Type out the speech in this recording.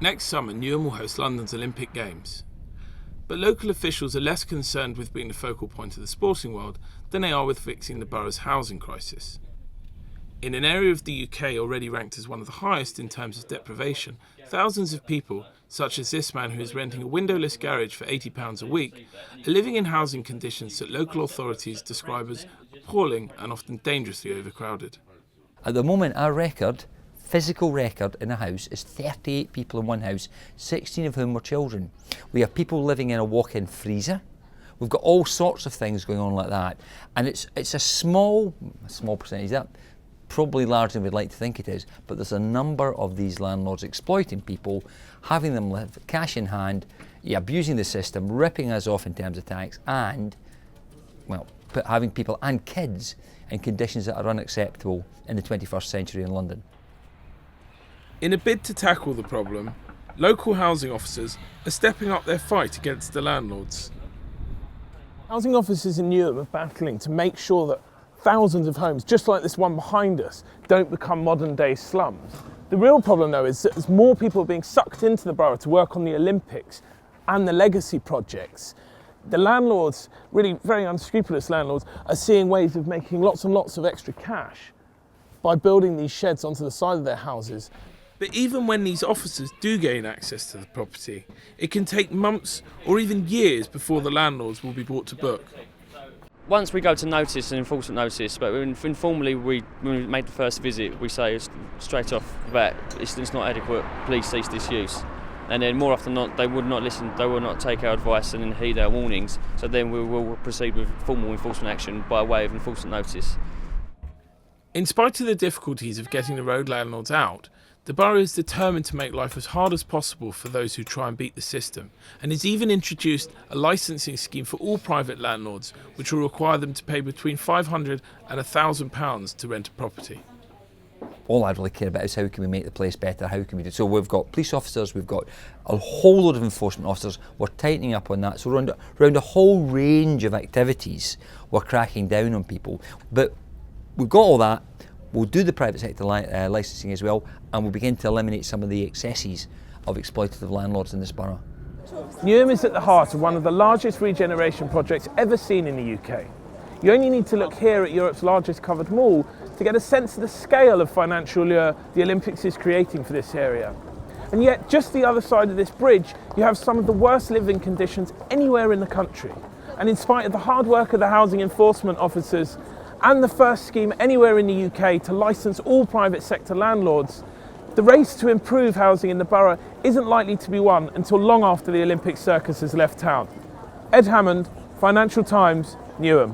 Next summer, Newham will host London's Olympic Games. But local officials are less concerned with being the focal point of the sporting world than they are with fixing the borough's housing crisis. In an area of the UK already ranked as one of the highest in terms of deprivation, thousands of people, such as this man who is renting a windowless garage for £80 a week, are living in housing conditions that local authorities describe as appalling and often dangerously overcrowded. At the moment, our physical record in a house is 38 people in one house, 16 of whom were children. We have people living in a walk-in freezer. We've got all sorts of things going on like that. And it's a small percentage, that probably larger than we'd like to think it is, but there's a number of these landlords exploiting people, having them live cash in hand, abusing the system, ripping us off in terms of tax, and, having people and kids in conditions that are unacceptable in the 21st century in London. In a bid to tackle the problem, local housing officers are stepping up their fight against the landlords. Housing officers in Newham are battling to make sure that thousands of homes, just like this one behind us, don't become modern-day slums. The real problem, though, is that as more people are being sucked into the borough to work on the Olympics and the legacy projects, the landlords, really very unscrupulous landlords, are seeing ways of making lots and lots of extra cash by building these sheds onto the side of their houses. But even when these officers do gain access to the property, it can take months or even years before the landlords will be brought to book. Once we go to notice, an enforcement notice, but informally when we make the first visit, we say straight off that it's not adequate, please cease this use. And then more often than not, they would not listen, they will not take our advice and heed our warnings, so then we will proceed with formal enforcement action by way of enforcement notice. In spite of the difficulties of getting the road landlords out, the borough is determined to make life as hard as possible for those who try and beat the system, and has even introduced a licensing scheme for all private landlords, which will require them to pay between £500 and £1,000 to rent a property. All I really care about is how can we make the place better, how can we do it. So we've got police officers, we've got a whole load of enforcement officers, we're tightening up on that. So around a whole range of activities, we're cracking down on people. But we've got all that. We'll do the private sector licensing as well, and we'll begin to eliminate some of the excesses of exploitative landlords in this borough. Newham is at the heart of one of the largest regeneration projects ever seen in the UK. You only need to look here at Europe's largest covered mall to get a sense of the scale of financial lure the Olympics is creating for this area. And yet, just the other side of this bridge, you have some of the worst living conditions anywhere in the country. And in spite of the hard work of the housing enforcement officers and the first scheme anywhere in the UK to licence all private sector landlords, the race to improve housing in the borough isn't likely to be won until long after the Olympic circus has left town. Ed Hammond, Financial Times, Newham.